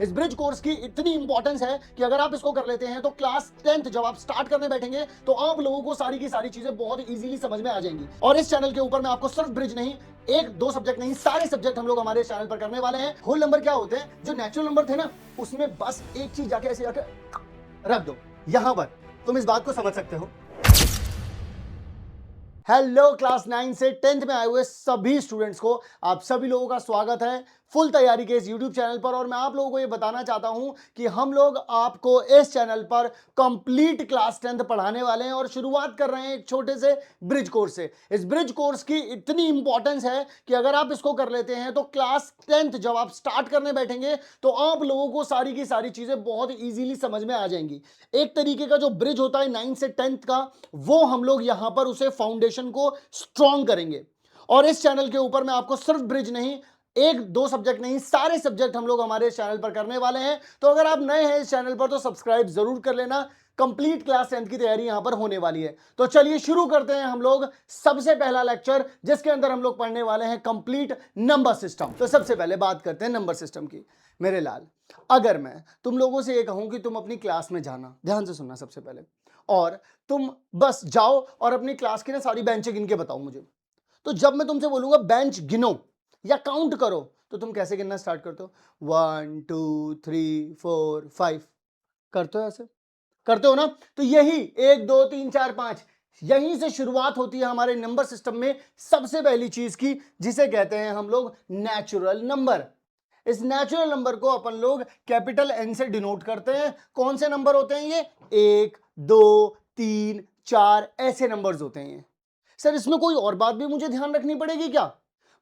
इस bridge course की इतनी इंपॉर्टेंस है कि अगर आप इसको कर लेते हैं तो क्लास 10th जब आप स्टार्ट करने बैठेंगे तो आप लोगों को सारी की सारी चीजें बहुत इजीली समझ में आ जाएंगी। और इस चैनल के ऊपर मैं आपको सिर्फ ब्रिज नहीं, एक दो सब्जेक्ट नहीं, सारे सब्जेक्ट हम लोग हमारे चैनल पर करने वाले हैं। होल नंबर क्या होते हैं? जो नेचुरल नंबर थे ना, उसमें बस एक चीज जाके ऐसे जाके रख दो। यहां पर तुम इस बात को समझ सकते हो। हेलो क्लास 9 से 10th में आए हुए सभी स्टूडेंट्स को आप सभी लोगों का स्वागत है फुल तैयारी के इस यूट्यूब चैनल पर। और मैं आप लोगों को ये बताना चाहता हूं कि हम लोग आपको इस चैनल पर कंप्लीट क्लास 10th पढ़ाने वाले हैं और शुरुआत कर रहे हैं एक छोटे से ब्रिज कोर्स से। इस ब्रिज कोर्स की इतनी इंपॉर्टेंस है कि अगर आप इसको कर लेते हैं तो क्लास 10th जब आप स्टार्ट करने बैठेंगे तो आप लोगों को सारी की सारी चीजें बहुत इजीली समझ में आ जाएंगी। एक तरीके का जो ब्रिज होता है 9 से 10th का, वो हम लोग यहां पर उसे फाउंडेशन को स्ट्रॉन्ग करेंगे। और इस चैनल के ऊपर मैं आपको सिर्फ ब्रिज नहीं, एक दो सब्जेक्ट नहीं, सारे सब्जेक्ट हम लोग हमारे चैनल पर करने वाले हैं। तो अगर आप नए हैं इस चैनल पर तो सब्सक्राइब जरूर कर लेना। कंप्लीट क्लास 10th की तैयारी यहां पर होने वाली है। तो चलिए शुरू करते हैं हम लोग सबसे पहला लेक्चर, जिसके अंदर हम लोग पढ़ने वाले हैं कंप्लीट नंबर सिस्टम। तो सबसे पहले बात करते हैं नंबर सिस्टम की। मेरे लाल, अगर मैं तुम लोगों से ये कहूं कि तुम अपनी क्लास में जाना, ध्यान से सुनना सबसे पहले, और तुम बस जाओ और अपनी क्लास की ना सारी बेंचें गिन के बताओ मुझे। तो जब मैं तुमसे बोलूंगा बेंच गिनो या काउंट करो, तो तुम कैसे गिनना स्टार्ट करते हो? 1 2 3 4 5 करते हो? ऐसे करते हो ना? तो यही 1 2 3 4 5 यहीं से शुरुआत होती है हमारे नंबर सिस्टम में सबसे पहली चीज की, जिसे कहते हैं हम लोग नेचुरल नंबर। इस नेचुरल नंबर को अपन लोग कैपिटल एन से डिनोट करते हैं। कौन से नंबर होते हैं ये? 1 2 3 4 ऐसे नंबर्स होते हैं ये। सर इसमें कोई और बात भी मुझे ध्यान रखनी पड़ेगी क्या?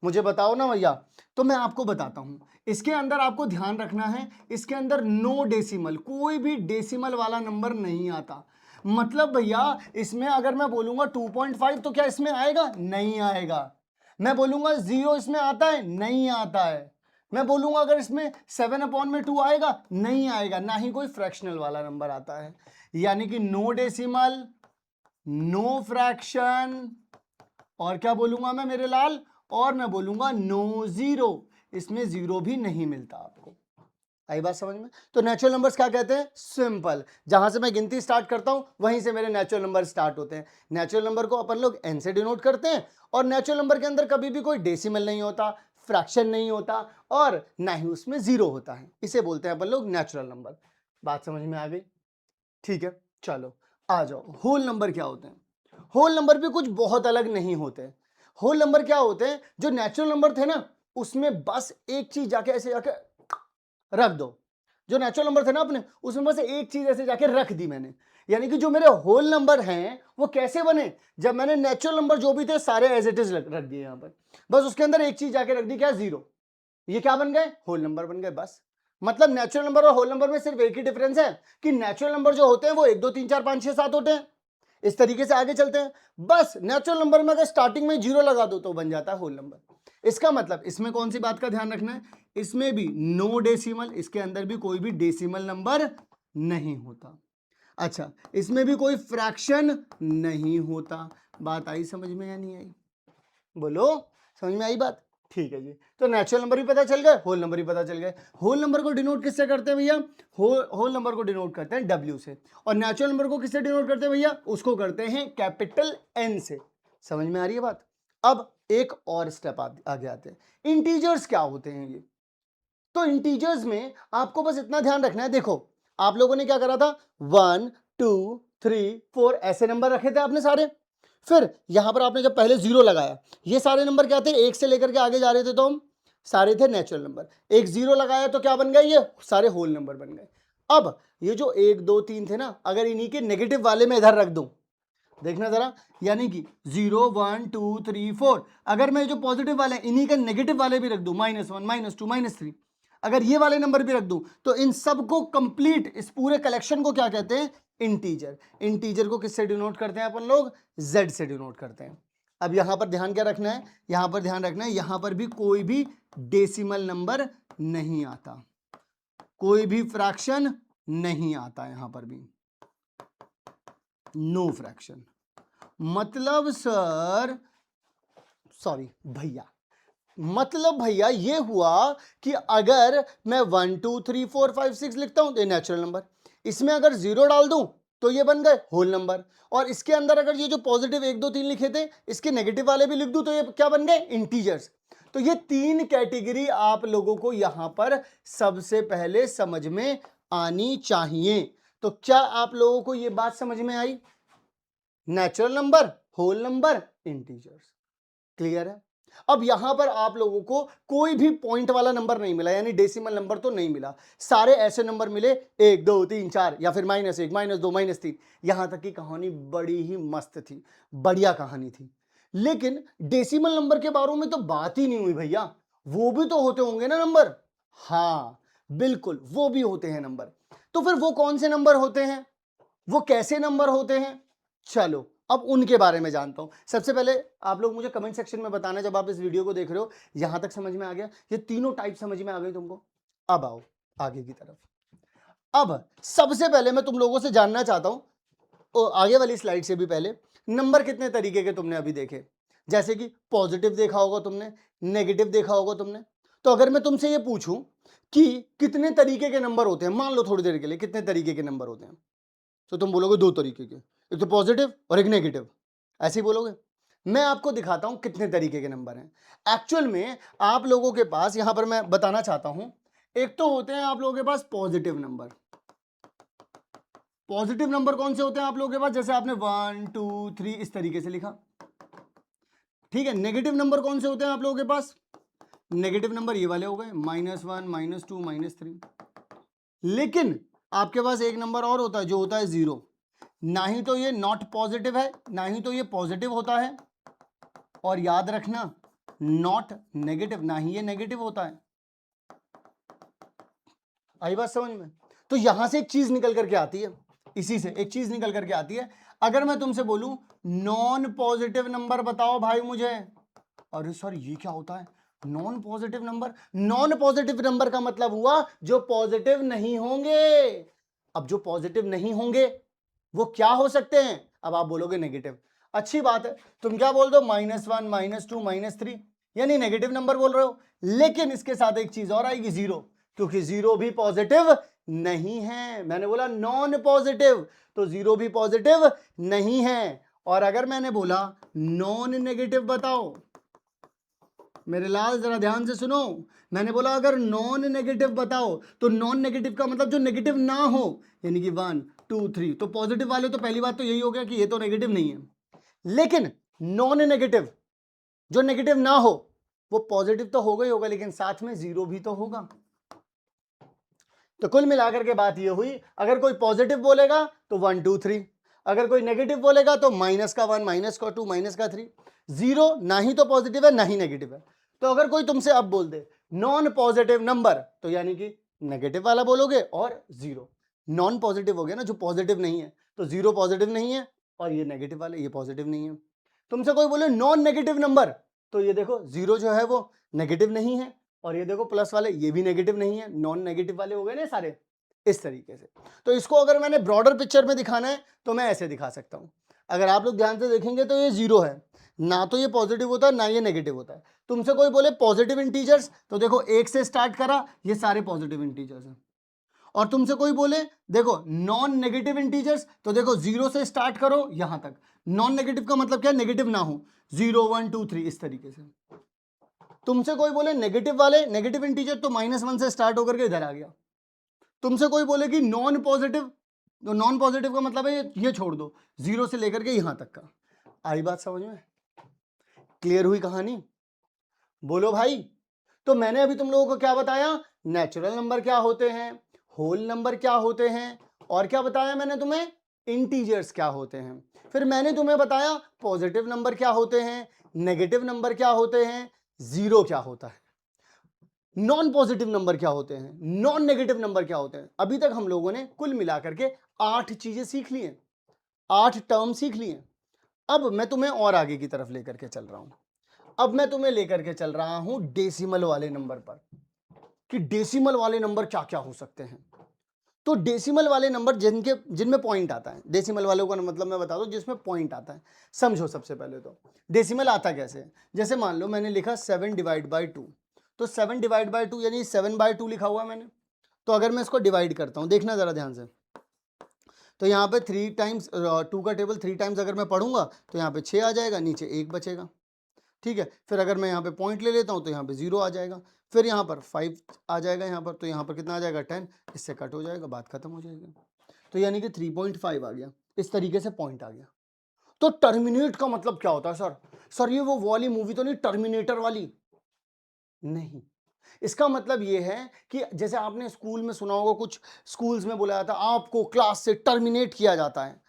मुझे बताओ ना भैया। तो मैं आपको बताता हूं। इसके अंदर आपको ध्यान रखना है, इसके अंदर नो डेसिमल, कोई भी डेसिमल वाला नंबर नहीं आता। मतलब भैया इसमें अगर मैं बोलूंगा 2.5 तो क्या इसमें आएगा? नहीं आएगा। मैं बोलूंगा 0 इसमें आता है? नहीं आता है। मैं बोलूंगा अगर इसमें 7/2 आएगा? नहीं आएगा। ना ही कोई फ्रैक्शनल वाला नंबर आता है। यानी कि नो डेसिमल, नो फ्रैक्शन, और क्या बोलूंगा मैं मेरे लाल? और मैं बोलूंगा नो जीरो। इसमें जीरो भी नहीं मिलता आपको। आई बात समझ में? तो नेचुरल नंबर्स क्या कहते हैं? सिंपल। जहां से मैं गिनती स्टार्ट करता हूं वहीं से मेरे नेचुरल नंबर स्टार्ट होते हैं। नेचुरल नंबर को अपन लोग एन से डिनोट करते हैं, और नेचुरल नंबर के अंदर कभी भी कोई डेसिमल नहीं होता, फ्रैक्शन नहीं होता, और ना ही उसमें जीरो होता है। इसे बोलते हैं अपन लोग नेचुरल नंबर। बात समझ में आ गई? ठीक है, चलो आ जाओ। होल नंबर क्या होते हैं? होल नंबर भी कुछ बहुत अलग नहीं होते। होल नंबर क्या होते हैं? जो नेचुरल नंबर थे ना, उसमें बस एक चीज जाके ऐसे जाके रख दो। जो नेचुरल नंबर थे ना अपने, उसमें बस एक चीज ऐसे जाके रख दी मैंने। यानी कि जो मेरे होल नंबर हैं वो कैसे बने? जब मैंने नेचुरल नंबर जो भी थे सारे एज इट इज रख दिए यहां पर, बस उसके अंदर एक चीज जाके रख दी। क्या? जीरो। ये क्या बन गए? होल नंबर बन गए। बस मतलब नेचुरल नंबर और होल नंबर में सिर्फ एक ही डिफरेंस है कि नेचुरल नंबर जो होते हैं वो 1 2 3 4 5 6 7 होते हैं। इस तरीके से आगे चलते हैं। बस नेचुरल नंबर में अगर स्टार्टिंग में जीरो लगा दो तो बन जाता है होल नंबर। इसका मतलब इसमें कौन सी बात का ध्यान रखना है? इसमें भी नो डेसिमल, इसके अंदर भी कोई भी डेसिमल नंबर नहीं होता। अच्छा, इसमें भी कोई फ्रैक्शन नहीं होता। बात आई समझ में या नहीं आई? बोलो, समझ में आई बात? ठीक है जी। तो नेचुरल नंबर भी पता चल गए, होल नंबर भी पता चल गए। होल नंबर को डिनोट किससे करते हैं भैया? होल नंबर को डिनोट करते हैं डब्ल्यू से। और नेचुरल नंबर को किससे डिनोट करते हैं भैया? उसको करते हैं कैपिटल एन से। समझ में आ रही है बात? अब एक और स्टेप आगे आते हैं। इंटीजर्स क्या होते हैं ये? तो इंटीजर्स में आपको बस इतना ध्यान रखना है। देखो, आप लोगों ने क्या करा था? 1 2 3 4 ऐसे नंबर रखे थे आपने सारे। फिर यहां पर आपने जब पहले जीरो लगाया, ये सारे नंबर क्या थे? एक से लेकर के आगे जा रहे थे तो हम सारे थे नेचुरल नंबर। एक जीरो लगाया तो क्या बन गए? ये सारे होल नंबर बन गए। अब ये जो 1 2 3 थे ना, अगर इन्हीं के नेगेटिव वाले में इधर रख दूं, देखना जरा, यानी कि 0 1 2 3 4, अगर मैं जो पॉजिटिव वाले इन्हीं के नेगेटिव वाले भी रख दूं, -1 -2 -3, अगर ये वाले नंबर भी रख दूं, तो इन सबको कंप्लीट, इस पूरे कलेक्शन को क्या कहते हैं? इंटीजर। इंटीजर को किससे डिनोट करते हैं अपन लोग? जेड से डिनोट करते हैं। अब यहां पर ध्यान क्या रखना है? यहां पर ध्यान रखना है, यहां पर भी कोई भी डेसिमल नंबर नहीं आता, कोई भी फ्रैक्शन नहीं आता, यहां पर भी नो फ्रैक्शन। मतलब सर, सॉरी भैया, मतलब भैया ये हुआ कि अगर मैं 1 2 3 4 5 6 लिखता हूं तो ये नेचुरल नंबर, इसमें अगर जीरो डाल दूं तो ये बन गए होल नंबर, और इसके अंदर अगर ये जो पॉजिटिव 1 2 3 लिखे थे इसके नेगेटिव वाले भी लिख दूं तो ये क्या बन गए, इंटीजर्स। तो ये तीन कैटेगरी आप लोगों को यहां पर सबसे पहले समझ में आनी चाहिए। तो क्या आप लोगों को ये बात समझ में आई? Natural number, whole number, integers. Clear है? अब यहां पर आप लोगों को कोई भी पॉइंट वाला नंबर नहीं मिला, यानी डेसिमल नंबर तो नहीं मिला, सारे ऐसे नंबर मिले 1 2 3 4 या फिर -1 -2 -3। यहां तक की कहानी बड़ी ही मस्त थी, बढ़िया कहानी थी। लेकिन डेसिमल नंबर के बारे में तो बात ही नहीं हुई भैया, वो भी तो होते होंगे ना नंबर। हाँ बिल्कुल, वो भी होते हैं नंबर। तो फिर वो कौन से नंबर होते हैं, वो कैसे नंबर होते हैं, चलो अब उनके बारे में जानता हूं। सबसे पहले आप लोग मुझे कमेंट सेक्शन में बताना जब आप इस वीडियो को देख रहे हो यहां तक समझ में आ गया, ये तीनों टाइप समझ में आ गई तुमको। अब आओ आगे की तरफ। अब सबसे पहले मैं तुम लोगों से जानना चाहता हूं, आगे वाली स्लाइड से भी पहले, नंबर कितने तरीके के तुमने अभी देखे? जैसे कि पॉजिटिव देखा होगा तुमने, नेगेटिव देखा होगा तुमने। तो अगर मैं तुमसे ये पूछूं कि कितने तरीके के नंबर होते हैं, मान लो थोड़ी देर के लिए, कितने तरीके के नंबर होते हैं, तो तुम बोलोगे दो तरीके के, एक तो पॉजिटिव और एक नेगेटिव, ऐसे ही बोलोगे। मैं आपको दिखाता हूं कितने तरीके के नंबर हैं एक्चुअल में आप लोगों के पास। यहां पर मैं बताना चाहता हूं, एक तो होते हैं आप लोगों के पास पॉजिटिव नंबर। पॉजिटिव नंबर कौन से होते हैं आप लोगों के पास, जैसे आपने 1 2 3 इस तरीके से लिखा, ठीक है। नेगेटिव नंबर कौन से होते हैं आप लोगों के पास, नेगेटिव नंबर ये वाले हो गए, -1 -2 -3। लेकिन आपके पास एक नंबर और होता है जो होता है जीरो, ना ही तो ये नॉट पॉजिटिव है ना ही तो ये पॉजिटिव होता है, और याद रखना नॉट नेगेटिव, ना ही ये नेगेटिव होता है। आई बात समझ में? तो यहां से एक चीज निकल करके आती है, इसी से एक चीज निकल करके आती है। अगर मैं तुमसे बोलूं नॉन पॉजिटिव नंबर बताओ भाई मुझे, अरे सर ये क्या होता है non positive number? Non positive number का मतलब हुआ जो पॉजिटिव नहीं होंगे। अब जो पॉजिटिव नहीं होंगे वो क्या हो सकते हैं? अब आप बोलोगे नेगेटिव, अच्छी बात है, तुम क्या बोल दो -1 -2 -3, यानी नेगेटिव नंबर बोल रहे हो। लेकिन इसके साथ एक चीज और आएगी, जीरो, क्योंकि जीरो भी पॉजिटिव नहीं है। मैंने बोला नॉन पॉजिटिव, तो जीरो भी पॉजिटिव नहीं है। और अगर मैंने बोला नॉन नेगेटिव बताओ, मेरे लाल जरा ध्यान से सुनो, मैंने बोला अगर नॉन नेगेटिव बताओ, तो नॉन नेगेटिव का मतलब जो नेगेटिव ना हो, यानी कि 1 2 3। तो पॉजिटिव वाले तो पहली बात तो यही हो गया कि ये तो नेगेटिव नहीं है। लेकिन नॉन नेगेटिव जो नेगेटिव ना हो वो पॉजिटिव तो होगा ही होगा, लेकिन साथ में जीरो भी तो होगा। तो कुल मिलाकर के बात ये हुई, अगर कोई पॉजिटिव बोलेगा तो 1 2 3, अगर कोई नेगेटिव बोलेगा तो -1 -2 -3। जीरो ना ही तो पॉजिटिव है ना ही नेगेटिव है। तो अगर कोई तुमसे अब बोल दे नॉन पॉजिटिव नंबर, तो यानी कि नेगेटिव वाला बोलोगे और जीरो। नॉन पॉजिटिव हो गया ना, जो पॉजिटिव नहीं है, तो जीरो पॉजिटिव नहीं है और ये नेगेटिव वाले ये पॉजिटिव नहीं है। तुमसे कोई बोले नॉन नेगेटिव नंबर, तो ये देखो जीरो जो है वो नेगेटिव नहीं है, और ये देखो प्लस वाले ये भी नेगेटिव नहीं है, नॉन नेगेटिव वाले हो गए ना सारे, इस तरीके से। तो इसको अगर मैंने ब्रॉडर पिक्चर में दिखाना है तो मैं ऐसे दिखा सकता हूं। अगर आप लोग ध्यान से देखेंगे तो ये जीरो है, ना तो ये पॉजिटिव होता है ना ये नेगेटिव होता है। तुमसे कोई बोले पॉजिटिव इंटीजर्स, तो देखो एक से स्टार्ट करा, ये सारे पॉजिटिव इंटीजर्स हैं। और तुमसे कोई बोले देखो नॉन नेगेटिव इंटीजर्स, तो देखो जीरो से स्टार्ट करो यहां तक। नॉन नेगेटिव का मतलब क्या, नेगेटिव ना हो, 0 1 2 3 इस तरीके से। तुमसे कोई बोले नेगेटिव वाले, नेगेटिव इंटीजर, तो -1 से स्टार्ट होकर के इधर आ गया। तुमसे कोई बोले कि नॉन पॉजिटिव, तो नॉन पॉजिटिव का मतलब है ये छोड़ दो, जीरो से लेकर के यहां तक का। आई बात समझ में? क्लियर हुई कहानी? बोलो भाई। तो मैंने अभी तुम लोगों को क्या बताया, नेचुरल नंबर क्या होते हैं, होल नंबर क्या होते हैं, और क्या बताया मैंने तुम्हें, इंटीजर्स क्या होते हैं। फिर मैंने तुम्हें बताया पॉजिटिव नंबर क्या होते हैं, नेगेटिव नंबर क्या होते हैं, जीरो क्या होता है, नॉन पॉजिटिव नंबर क्या होते हैं, नॉन नेगेटिव नंबर क्या होते हैं। अभी तक हम लोगों ने कुल मिलाकर के 8 चीजें सीख ली हैं, 8 टर्म सीख लिए हैं। अब मैं तुम्हें और आगे की तरफ लेकर के चल रहा हूं। अब मैं तुम्हें लेकर के चल रहा हूं डेसिमल वाले नंबर पर, कि डेसिमल वाले नंबर क्या क्या हो सकते हैं। तो डेसिमल वाले नंबर जिनमें पॉइंट आता है, डेसिमल वालों का मतलब मैं बता दूं जिसमें पॉइंट आता है। समझो सबसे पहले तो डेसिमल आता कैसे है। जैसे मान लो मैंने लिखा 7/2, तो 7/2 यानी 7/2 लिखा हुआ मैंने। तो अगर मैं इसको डिवाइड करता हूं, देखना जरा ध्यान से, तो यहाँ पे 3 टाइम्स 2 का टेबल 3 टाइम्स अगर मैं पढ़ूंगा तो यहाँ पे 6 आ जाएगा, नीचे 1 बचेगा। ठीक है, फिर अगर मैं यहाँ पे पॉइंट ले लेता हूँ तो यहाँ पे 0 आ जाएगा, फिर यहाँ पर 5 आ जाएगा, यहाँ पर तो यहाँ पर कितना आ जाएगा 10, इससे कट हो जाएगा, बात खत्म हो जाएगी। तो यानी कि 3.5 आ गया, इस तरीके से पॉइंट आ गया। तो टर्मिनेट का मतलब क्या होता है सर? सर ये वो वाली मूवी तो नहीं, टर्मिनेटर वाली? नहीं, इसका मतलब ये है कि जैसे आपने स्कूल में सुना होगा, कुछ स्कूल्स में बोला जाता है आपको क्लास से टर्मिनेट किया जाता है,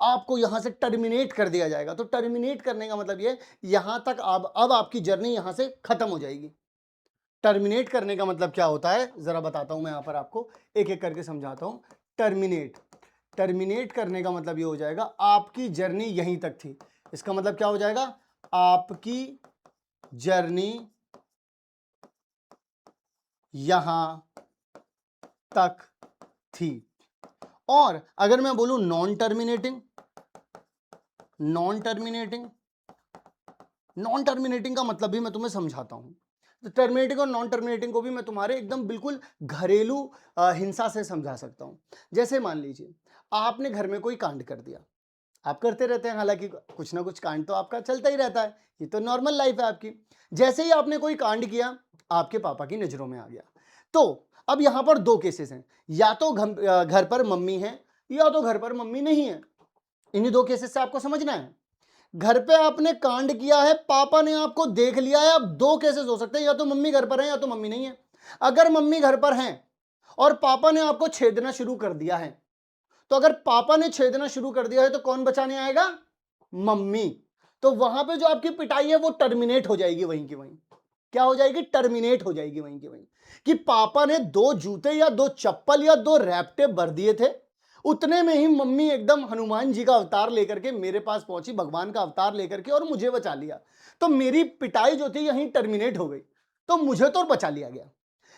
आपको यहां से टर्मिनेट कर दिया जाएगा। तो टर्मिनेट करने का मतलब ये, यहां तक अब आपकी जर्नी यहां से खत्म हो जाएगी। टर्मिनेट करने का मतलब क्या होता है जरा बताता हूं मैं, यहां पर आपको एक एक करके समझाता हूं। टर्मिनेट करने का मतलब ये हो जाएगा आपकी जर्नी यहीं तक थी। इसका मतलब क्या हो जाएगा, आपकी जर्नी यहां तक थी। और अगर मैं बोलूं नॉन टर्मिनेटिंग का मतलब भी मैं तुम्हें समझाता हूं। तो टर्मिनेटिंग और नॉन टर्मिनेटिंग को भी मैं तुम्हारे एकदम बिल्कुल घरेलू हिंसा से समझा सकता हूं। जैसे मान लीजिए आपने घर में कोई कांड कर दिया, आप करते रहते हैं, हालांकि कुछ ना कुछ कांड तो आपका चलता ही रहता है, ये तो नॉर्मल लाइफ है आपकी। जैसे ही आपने कोई कांड किया, आपके पापा की नजरों में आ गया, तो अब यहां पर दो केसेस हैं, या तो घर पर मम्मी है या तो घर पर मम्मी नहीं है। इन्हीं दो केसेस से आपको समझना है। घर पे आपने कांड किया है, पापा ने आपको देख लिया है, अब दो केसेस हो सकते हैं, या तो मम्मी घर पर है या तो मम्मी नहीं है। अगर मम्मी घर पर है और पापा ने आपको छेदना शुरू कर दिया है, तो अगर पापा ने छेदना शुरू कर दिया है तो कौन बचाने आएगा? मम्मी। तो वहां पे जो आपकी पिटाई है वो टर्मिनेट हो जाएगी वहीं की वहीं। क्या हो जाएगी? टर्मिनेट हो जाएगी वहीं की वहीं। कि पापा ने 2 जूते या 2 चप्पल या 2 रैपटे भर दिए थे, उतने में ही मम्मी एकदम हनुमान जी का अवतार लेकर के मेरे पास पहुंची, भगवान का अवतार लेकर के, और मुझे बचा लिया। तो मेरी पिटाई जो थी यहीं टर्मिनेट हो गई, तो मुझे तो बचा लिया गया।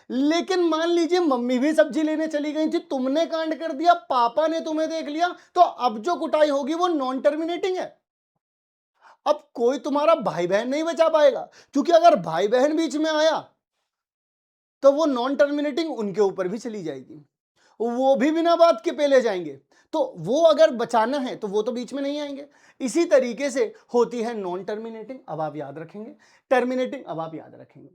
लेकिन मान लीजिए मम्मी भी सब्जी लेने चली गई थी, तुमने कांड कर दिया, पापा ने तुम्हें देख लिया, तो अब जो कुटाई होगी वो नॉन टर्मिनेटिंग है। अब कोई तुम्हारा भाई बहन नहीं बचा पाएगा, क्योंकि अगर भाई बहन बीच में आया तो वो नॉन टर्मिनेटिंग उनके ऊपर भी चली जाएगी, वो भी बिना बात के पेले जाएंगे। तो वो अगर बचाना है तो वो तो बीच में नहीं आएंगे। इसी तरीके से होती है नॉन टर्मिनेटिंग, अब आप याद रखेंगे, टर्मिनेटिंग अब आप याद रखेंगे।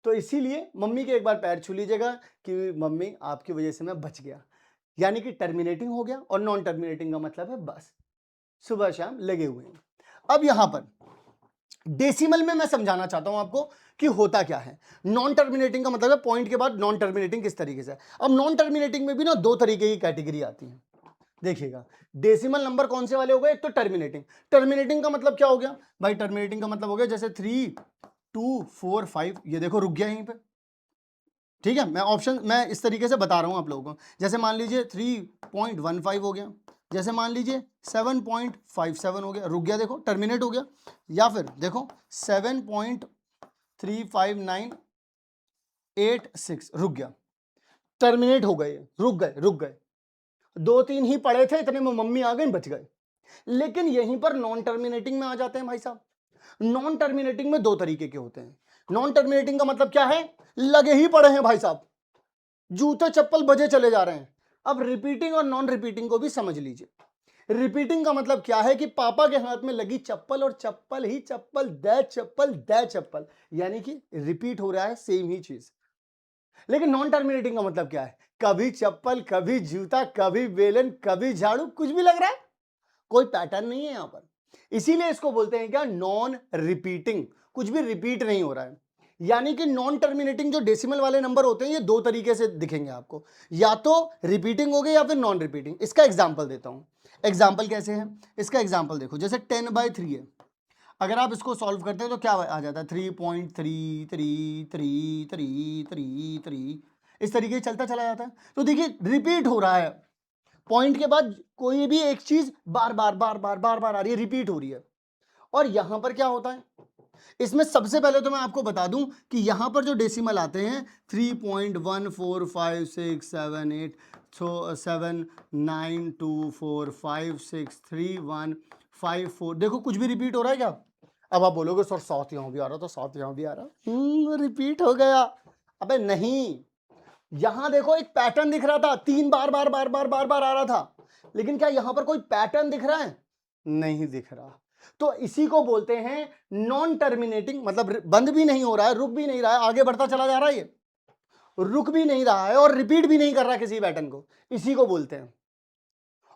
तो इसीलिए मम्मी के एक बार पैर छू लीजिएगा कि मम्मी आपकी वजह से मैं बच गया, यानी कि टर्मिनेटिंग हो गया। और नॉन टर्मिनेटिंग का मतलब है बस सुबह शाम लगे हुए हैं। अब यहां पर डेसिमल में मैं समझाना चाहता हूं आपको कि होता क्या है। नॉन टर्मिनेटिंग का मतलब है पॉइंट के बाद नॉन टर्मिनेटिंग किस तरीके से है। अब नॉन टर्मिनेटिंग में भी ना दो तरीके की कैटेगरी आती है, देखिएगा। डेसिमल नंबर कौन से वाले हो गए? एक तो टर्मिनेटिंग। टर्मिनेटिंग का मतलब क्या हो गया भाई? टर्मिनेटिंग का मतलब हो गया जैसे 3 2 4 5, ये देखो रुक गया यहीं पे। ठीक है, मैं इस तरीके से बता रहा हूं आप लोगों को। जैसे मान लीजिए 3.15 हो गया, जैसे मान लीजिए 7.57 हो गया, रुक गया, देखो टर्मिनेट हो गया। या फिर देखो 7.3598 रुक गया, टर्मिनेट हो गए, रुक गए। 2-3 ही पड़े थे, इतने में मम्मी आ गई, बच गए। लेकिन यहीं पर नॉन टर्मिनेटिंग में आ जाते हैं भाई साहब। नॉन टर्मिनेटिंग में दो तरीके के होते हैं। नॉन टर्मिनेटिंग का मतलब क्या है? लगे ही पड़े हैं भाई साहब, जूते चप्पल बजे चले जा रहे हैं। अब रिपीटिंग और नॉन रिपीटिंग को भी समझ लीजिए। रिपीटिंग का मतलब क्या है कि पापा के हाथ में लगी चप्पल और चप्पल ही चप्पल, दै चप्पल, यानी कि रिपीट हो रहा है सेम ही चीज। लेकिन नॉन टर्मिनेटिंग का मतलब क्या है? कभी चप्पल, कभी जूता, कभी बेलन, कभी झाड़ू, कुछ भी लग रहा है, कोई पैटर्न नहीं है यहां पर। इसीलिए इसको बोलते हैं क्या? नॉन रिपीटिंग, कुछ भी रिपीट नहीं हो रहा है। यानी कि नॉन टर्मिनेटिंग जो डेसिमल वाले नंबर होते हैं ये दो तरीके से दिखेंगे आपको, या तो रिपीटिंग हो गए या फिर नॉन रिपीटिंग। इसका एग्जांपल देता हूं। एग्जांपल कैसे है? इसका एग्जांपल देखो, जैसे 10/3 है, अगर आप इसको सॉल्व करते हैं तो क्या आ जाता है? 3.333333, इस तरीके से चलता चला जाता है। तो देखिए रिपीट हो रहा है, पॉइंट के बाद कोई भी एक चीज बार बार आ रही है, रिपीट हो रही है। और यहां पर क्या होता है? इसमें सबसे पहले तो मैं आपको बता दूं कि यहां पर जो डेसिमल आते हैं 3.14567 8 7 9 2 4 5 6 3 1 5 4 देखो कुछ भी रिपीट हो रहा है क्या? अब आप बोलोगे सर 7 यहां भी आ रहा था, 7 यहां भी आ रहा, रिपीट हो गया। अबे नहीं, यहां देखो एक पैटर्न दिख रहा था, 3 बार बार बार बार बार बार आ रहा था, लेकिन क्या यहां पर कोई पैटर्न दिख रहा है? नहीं दिख रहा। तो इसी को बोलते हैं नॉन टर्मिनेटिंग, मतलब बंद भी नहीं हो रहा है, रुक भी नहीं रहा है, आगे बढ़ता चला जा रहा है, ये रुक भी नहीं रहा है और रिपीट भी नहीं कर रहा किसी पैटर्न को, इसी को बोलते हैं।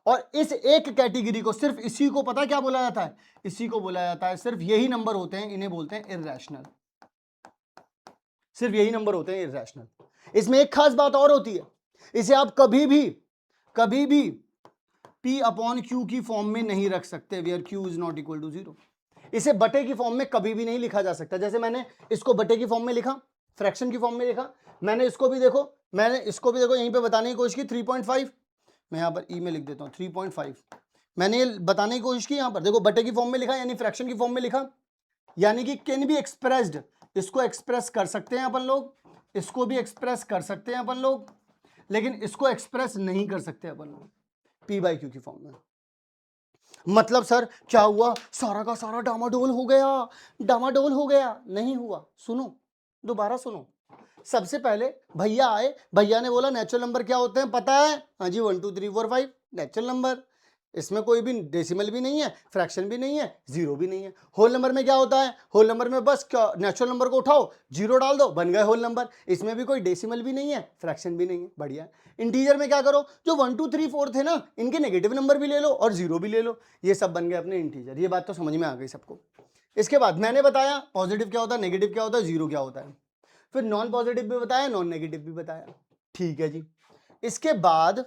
और इस एक कैटेगरी को, सिर्फ इसी को पता क्या बोला जाता है? इसी को बोला जाता है, सिर्फ यही नंबर होते हैं, इन्हें बोलते हैं इर्रेशनल। सिर्फ यही नंबर होते हैं इर्रेशनल। इसमें एक खास बात और होती है, इसे आप कभी भी P अपॉन Q की फॉर्म में नहीं रख सकते, where Q is not equal to 0। इसे बटे की फॉर्म में कभी भी नहीं लिखा जा सकता। जैसे मैंने इसको बटे की फॉर्म में लिखा, फ्रैक्शन की फॉर्म में लिखा, मैंने इसको भी देखो यहीं पे बताने की कोशिश की 3.5, मैं यहां पर ई में लिख देता हूं 3.5, मैंने ये बताने की कोशिश की, यहां पर देखो बटे की फॉर्म में लिखा यानी फ्रैक्शन की फॉर्म में लिखा, यानी कि कैन बी एक्सप्रेस्ड, इसको एक्सप्रेस कर सकते हैं अपन लोग, इसको भी एक्सप्रेस कर सकते हैं अपन लोग, लेकिन इसको एक्सप्रेस नहीं कर सकते अपन लोग P बाई Q की फॉर्म में। मतलब सर क्या हुआ, सारा का सारा डामाडोल हो गया, डामाडोल हो गया? नहीं हुआ। सुनो, दोबारा सुनो। सबसे पहले भैया आए, भैया ने बोला नेचुरल नंबर क्या होते हैं पता है? हाँ जी 1 2 3 4 5 नेचुरल नंबर, इसमें कोई भी डेसिमल भी नहीं है, फ्रैक्शन भी नहीं है, जीरो भी नहीं है। होल नंबर में क्या होता है? होल नंबर में बस क्या, नेचुरल नंबर को उठाओ, जीरो डाल दो, बन गए होल नंबर। इसमें भी कोई डेसिमल भी नहीं है, फ्रैक्शन भी नहीं है, बढ़िया। इंटीजर में क्या करो, जो 1 2 3 4 थे ना, इनके नेगेटिव नंबर भी ले लो और जीरो भी ले लो, ये सब बन गए अपने इंटीजर। ये बात तो समझ में आ गई सबको। इसके बाद मैंने बताया पॉजिटिव क्या होता है, नेगेटिव क्या होता है, जीरो क्या होता है, फिर नॉन पॉजिटिव भी बताया, नॉन नेगेटिव भी बताया, ठीक है जी। इसके बाद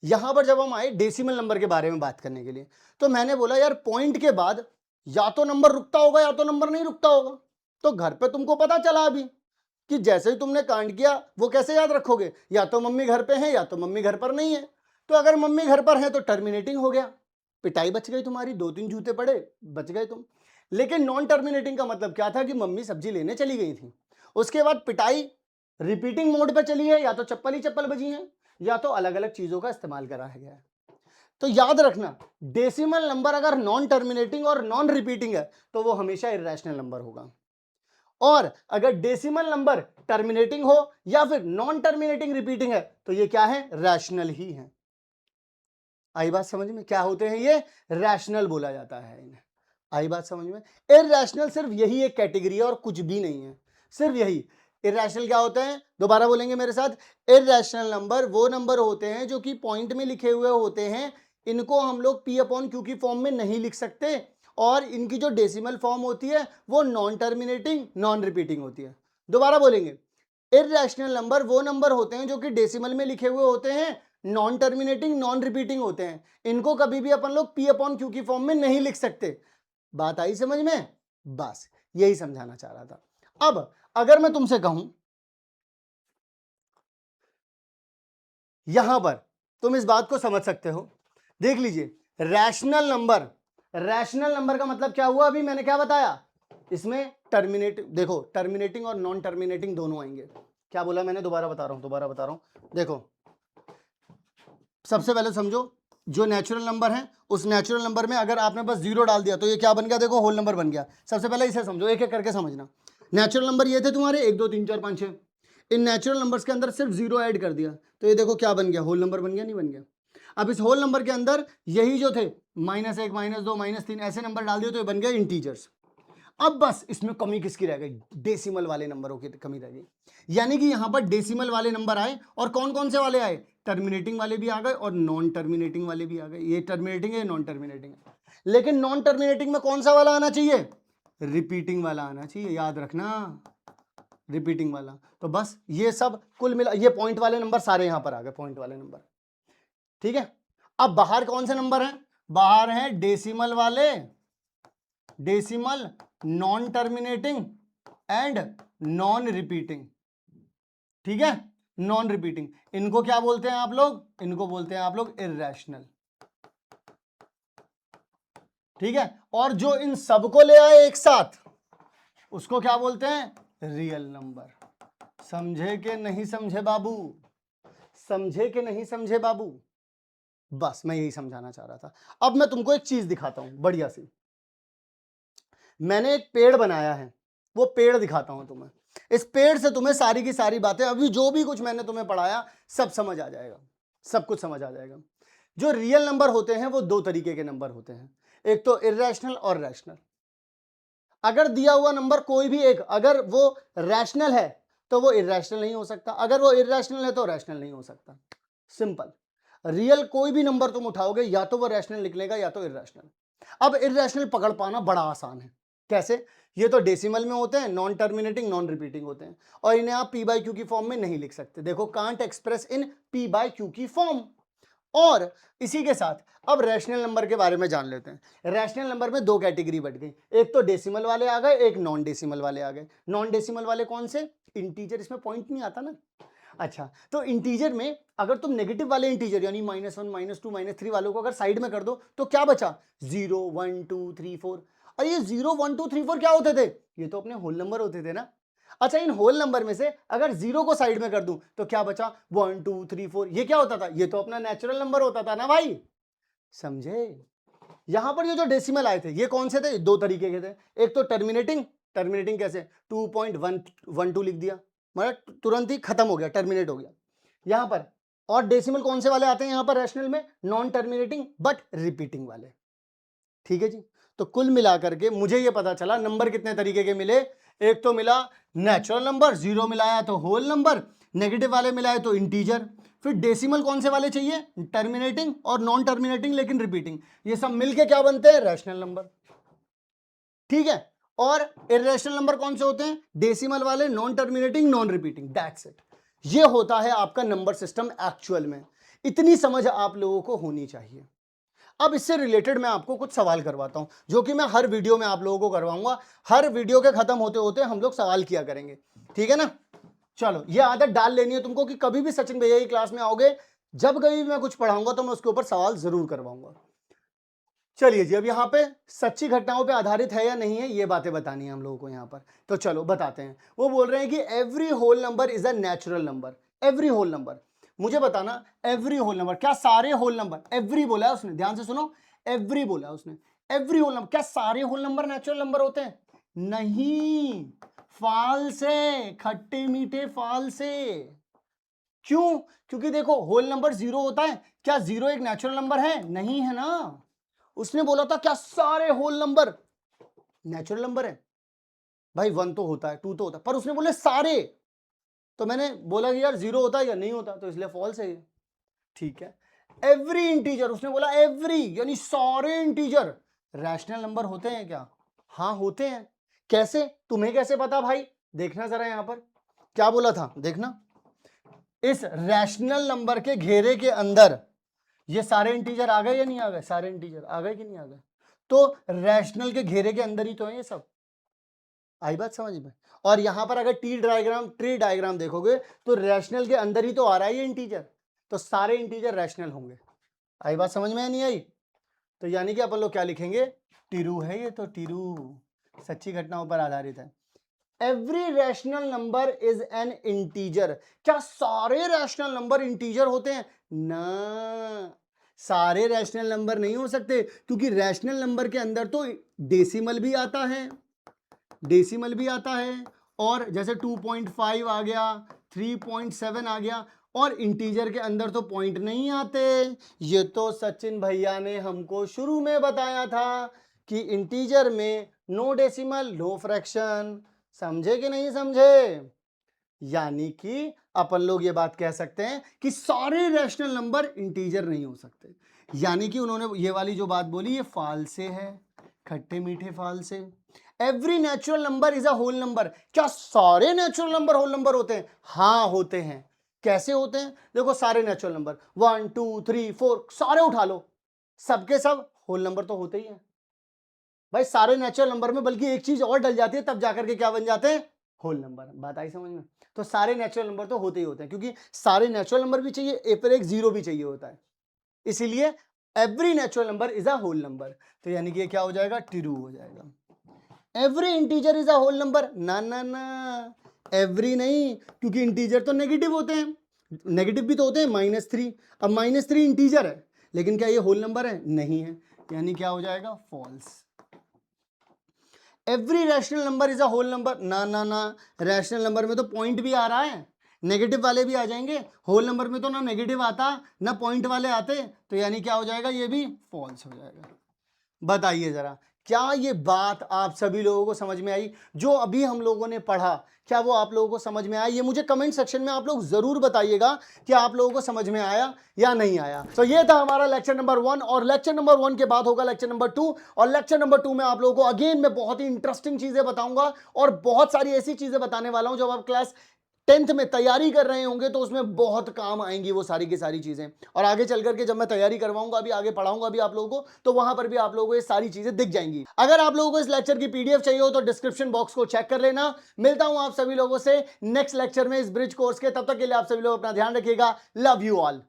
यहां पर जब हम आए डेसिमल नंबर के बारे में बात करने के लिए, तो मैंने बोला यार पॉइंट के बाद या तो नंबर रुकता होगा या तो नंबर नहीं रुकता होगा। तो घर पे तुमको पता चला अभी कि जैसे ही तुमने कांड किया वो कैसे याद रखोगे, या तो मम्मी घर पे है या तो मम्मी घर पर नहीं है। तो अगर मम्मी घर पर है तो टर्मिनेटिंग हो गया, पिटाई बच गई तुम्हारी, 2 3 जूते पड़े, बच गए तुम। लेकिन नॉन टर्मिनेटिंग का मतलब क्या था कि मम्मी सब्जी लेने चली गई थी, उसके बाद पिटाई रिपीटिंग मोड पे चली है, या तो चप्पल ही चप्पल बजी है या तो अलग अलग चीजों का इस्तेमाल करा गया है। तो याद रखना डेसिमल नंबर अगर नॉन टर्मिनेटिंग और नॉन रिपीटिंग है तो वो हमेशा इर्रेशनल नंबर होगा, और अगर डेसिमल नंबर टर्मिनेटिंग हो या फिर नॉन टर्मिनेटिंग रिपीटिंग है तो ये क्या है, रैशनल ही है। आई बात समझ में? क्या होते हैं ये, रैशनल बोला जाता है इन्हें। आई बात समझ में? इर्रेशनल सिर्फ यही एक कैटेगरी है और कुछ भी नहीं है, सिर्फ यही। इर्रेशनल क्या होते हैं, दोबारा बोलेंगे मेरे साथ, इर्रेशनल नंबर वो नंबर होते हैं जो कि पॉइंट में लिखे हुए होते हैं, इनको हम लोग P अपॉन Q की फॉर्म में नहीं लिख सकते, और इनकी जो डेसिमल फॉर्म होती है वो नॉन टर्मिनेटिंग नॉन रिपीटिंग होती है। दोबारा बोलेंगे, इर्रेशनल नंबर वो नंबर होते हैं जो कि डेसिमल में लिखे हुए होते हैं, नॉन टर्मिनेटिंग नॉन रिपीटिंग होते हैं, इनको कभी भी अपन लोग P अपॉन Q की फॉर्म में नहीं लिख सकते। बात आई समझ में? बस यही समझाना चाह रहा था। अब अगर मैं तुमसे कहूं यहां पर, तुम इस बात को समझ सकते हो, देख लीजिए रैशनल नंबर, रैशनल नंबर का मतलब क्या हुआ, अभी मैंने क्या बताया, इसमें टर्मिनेटिंग, देखो टर्मिनेटिंग और नॉन टर्मिनेटिंग दोनों आएंगे। क्या बोला मैंने, दोबारा बता रहा हूं, देखो सबसे पहले समझो, जो नेचुरल नंबर है उस नेचुरल नंबर में अगर आपने बस जीरो डाल दिया तो ये क्या बन गया, देखो होल नंबर बन गया। सबसे पहले इसे समझो, एक एक करके समझना। नेचुरल नंबर ये थे तुम्हारे 1 2 3 4 5 6, इन नेचुरल नंबर्स के अंदर सिर्फ जीरो ऐड कर दिया तो ये देखो क्या बन गया, होल नंबर बन गया, नहीं बन गया? अब इस होल नंबर के अंदर यही जो थे -1 -2 -3 ऐसे नंबर डाल दिए तो ये बन गया इंटीजर्स। अब बस इसमें कमी किसकी रह गई, डेसिमल वाले नंबरों की कमी रह गई, यानी कि यहां पर डेसिमल वाले नंबर आए, और कौन कौन से वाले आए, टर्मिनेटिंग वाले भी आ गए और नॉन टर्मिनेटिंग वाले भी आ गए। ये टर्मिनेटिंग है, नॉन टर्मिनेटिंग है, लेकिन नॉन टर्मिनेटिंग में कौन सा वाला आना चाहिए, रिपीटिंग वाला आना चाहिए, याद रखना रिपीटिंग वाला। तो बस ये सब कुल मिला, ये पॉइंट वाले नंबर सारे यहां पर आ गए, पॉइंट वाले नंबर, ठीक है। अब बाहर कौन से नंबर हैं, बाहर हैं डेसिमल वाले, decimal, non terminating and non repeating, ठीक है, नॉन रिपीटिंग। इनको क्या बोलते हैं आप लोग, इनको बोलते हैं आप लोग इर्रेशनल, ठीक है। और जो इन सबको ले आए एक साथ, उसको क्या बोलते हैं? Real number. समझे कि नहीं समझे बाबू? समझे कि नहीं समझे बाबू? बस मैं यही समझाना चाह रहा था। अब मैं तुमको एक चीज दिखाता हूं बढ़िया सी। मैंने एक पेड़ बनाया है, वो पेड़ दिखाता हूं तुम्हें। इस पेड़ से तुम्हें सारी की सारी बातें, अभी जो भी कुछ मैंने तुम्हें पढ़ाया सब समझ आ जाएगा, सब कुछ समझ आ जाएगा। जो रियल नंबर होते हैं वो दो तरीके के नंबर होते हैं, एक तो इर्रेशनल और रैशनल। अगर दिया हुआ नंबर कोई भी एक, अगर वो रैशनल है तो वो इर्रेशनल नहीं हो सकता, अगर वो इर्रेशनल है तो रैशनल नहीं हो सकता। सिंपल। रियल कोई भी नंबर तुम उठाओगे या तो वो रैशनल निकलेगा या तो इर्रेशनल। अब इर्रेशनल पकड़ पाना बड़ा आसान है। कैसे? ये तो डेसिमल में होते हैं, नॉन टर्मिनेटिंग नॉन रिपीटिंग होते हैं, और इन्हें आप पी बाई क्यू की फॉर्म में नहीं लिख सकते। देखो, can't express in P by Q की फॉर्म। और इसी के साथ अब रैशनल नंबर के बारे में जान लेते हैं। रैशनल नंबर में दो कैटेगरी बट गई, एक तो डेसिमल वाले आ गए, एक नॉन डेसिमल वाले आ गए। नॉन डेसिमल वाले कौन से? इंटीजर, इसमें पॉइंट नहीं आता ना। अच्छा, तो इंटीजर में अगर तुम नेगेटिव वाले इंटीजर यानी -1, -2, -3 वालों को अगर साइड में कर दो तो क्या बचा? 0, 1, 2, 3, 4। और ये 0, 1, 2, 3, 4 क्या होते थे? ये तो अपने होल नंबर होते थे ना। अच्छा, इन होल नंबर में से अगर 0 को साइड में कर दूं तो क्या बचा? 1, 2, 3, 4। ये क्या होता था? ये तो अपना नेचुरल नंबर होता था ना भाई। समझे? यहां पर ये जो डेसिमल आए थे ये कौन से थे? दो तरीके के थे। एक तो टर्मिनेटिंग। टर्मिनेटिंग कैसे? 2.112 लिख दिया, मतलब तुरंत ही खत्म हो गया, टर्मिनेट हो गया यहां पर। और डेसिमल कौन से वाले आते हैं यहां पर रैशनल में? नॉन टर्मिनेटिंग बट रिपीटिंग वाले। ठीक है जी। तो कुल मिलाकर के मुझे ये पता चला नंबर कितने तरीके के मिले। एक तो मिला नेचुरल नंबर, 0 मिलाया तो होल नंबर, नेगेटिव वाले मिलाए तो इंटीजर। फिर डेसिमल कौन से वाले चाहिए? टर्मिनेटिंग और नॉन टर्मिनेटिंग लेकिन रिपीटिंग। ये सब मिलके क्या बनते हैं? Rational number. ठीक है। और इर्रेशनल नंबर कौन से होते हैं? डेसिमल वाले, non terminating, non repeating. That's it. ये होता है आपका नंबर सिस्टम एक्चुअल में। इतनी समझ आप लोगों को होनी चाहिए। अब इससे रिलेटेड मैं आपको कुछ सवाल करवाता हूं, जो कि मैं हर वीडियो में आप लोगों को करवाऊंगा। हर वीडियो के खत्म होते होते हम लोग सवाल किया करेंगे, ठीक है ना? चलो, ये आदत डाल लेनी है तुमको कि कभी भी सचिन भैया की क्लास में आओगे, जब कभी भी मैं कुछ पढ़ाऊंगा तो मैं उसके ऊपर सवाल जरूर करवाऊंगा। चलिए जी, अब यहाँ पे सच्ची घटनाओं पे आधारित है या नहीं है ये बातें बतानी है हम लोगों को यहाँ पर। तो चलो बताते हैं। वो बोल रहे हैं कि every whole number is a natural number. Every whole number, मुझे बताना एवरी होल नंबर, क्या सारे होल नंबर? एवरी बोला है उसने, ध्यान से सुनो, एवरी बोला है उसने। एवरी होल नंबर, क्या सारे होल नंबर नेचुरल नंबर होते हैं? नहीं, फाल्स है, खट्टे मीठे फाल्स है। क्यों? क्योंकि देखो, होल नंबर 0 होता है, क्या 0 एक नेचुरल नंबर है? नहीं है ना। उसने बोला था क्या सारे होल नंबर नेचुरल नंबर है? भाई 1 तो होता है, 2 तो होता है, पर उसने बोले सारे। तो मैंने बोला कि यार 0 होता है या नहीं होता, तो इसलिए फॉल्स है ये। ठीक है। एवरी इंटीजर, उसने बोला एवरी यानी सारे इंटीजर रैशनल नंबर होते हैं क्या? हाँ होते हैं। कैसे? तुम्हें कैसे पता भाई? देखना जरा यहां पर क्या बोला था, देखना। इस रैशनल नंबर के घेरे के अंदर ये सारे इंटीजर आ गए या नहीं आ गए? सारे इंटीजर आ गए कि नहीं आ गए? तो रैशनल के घेरे के अंदर ही तो है ये सब। आई बात समझ में? और यहां पर अगर ट्री डायग्राम देखोगे तो रैशनल के अंदर ही तो आ रहा है ये इंटीजर, तो सारे इंटीजर रैशनल होंगे। आई बात समझ में या नहीं आई? तो यानी कि अपन लोग क्या लिखेंगे? टिरू है ये, तो टिरू सच्ची घटनाओं पर आधारित है। Every rational number is an integer. क्या सारे रैशनल नंबर इंटीजर होते हैं? ना, सारे रैशनल नंबर नहीं हो सकते, क्योंकि रैशनल नंबर के अंदर तो डेसिमल भी आता है, डेसिमल भी आता है, और जैसे 2.5 आ गया, 3.7 आ गया, और इंटीजर के अंदर तो पॉइंट नहीं आते। ये तो सचिन भैया ने हमको शुरू में बताया था कि इंटीजर में नो डेसिमल नो फ्रैक्शन। समझे कि नहीं समझे? यानी कि अपन लोग ये बात कह सकते हैं कि सारे रैशनल नंबर इंटीजर नहीं हो सकते। यानी कि उन्होंने ये वाली जो बात बोली ये फालसे है, खट्टे मीठे फालसे। Every natural number is a whole number. क्या सारे नेचुरल नंबर होल नंबर होते हैं? हाँ होते हैं। कैसे होते हैं? देखो, सारे नेचुरल नंबर 1, 2, 3, 4 सारे उठा लो, सबके सब होल नंबर तो होते ही हैं भाई। सारे नेचुरल नंबर में बल्कि एक चीज और डल जाती है, तब जाकर के क्या बन जाते हैं? Whole number. बात आई समझ में? तो सारे नेचुरल नंबर तो होते ही होते हैं, क्योंकि सारे नेचुरल नंबर भी चाहिए, फिर एक जीरो भी चाहिए होता है, इसीलिए every natural number is a whole number. तो यानी कि ये क्या हो जाएगा? ट्रू हो जाएगा। Every integer is a whole number, ना ना ना, एवरी नहीं, क्योंकि इंटीजर तो नेगेटिव होते हैं, नेगेटिव भी तो होते हैं, -3। अब -3 इंटीजर है, लेकिन क्या ये होल नंबर है? नहीं है, यानी क्या हो जाएगा? False. Every rational number is a whole number, ना ना ना, रैशनल नंबर में तो पॉइंट भी आ रहा है, नेगेटिव वाले भी आ जाएंगे, होल नंबर में तो ना नेगेटिव आता ना पॉइंट वाले आते, तो यानी क्या हो जाएगा? ये भी फॉल्स हो जाएगा। बताइए जरा, क्या ये बात आप सभी लोगों को समझ में आई? जो अभी हम लोगों ने पढ़ा, क्या वो आप लोगों को समझ में आया? ये मुझे कमेंट सेक्शन में आप लोग जरूर बताइएगा कि आप लोगों को समझ में आया या नहीं आया। तो ये था हमारा लेक्चर नंबर 1, और लेक्चर नंबर 1 के बाद होगा लेक्चर नंबर 2, और लेक्चर नंबर 2 में आप लोगों को अगेन मैं बहुत ही इंटरेस्टिंग चीजें बताऊंगा, और बहुत सारी ऐसी चीजें बताने वाला हूं जब आप क्लास 10th में तैयारी कर रहे होंगे तो उसमें बहुत काम आएंगी वो सारी की सारी चीजें, और आगे चल करके जब मैं तैयारी करवाऊंगा, अभी आगे पढ़ाऊंगा भी आप लोगों को, तो वहां पर भी आप लोगों को ये सारी चीजें दिख जाएंगी। अगर आप लोगों को इस लेक्चर की पीडीएफ चाहिए हो तो डिस्क्रिप्शन बॉक्स को चेक कर लेना। मिलता हूं आप सभी लोगों से नेक्स्ट लेक्चर में इस ब्रिज कोर्स के, तब तक के लिए आप सभी लोग अपना ध्यान रखिएगा। Love you all.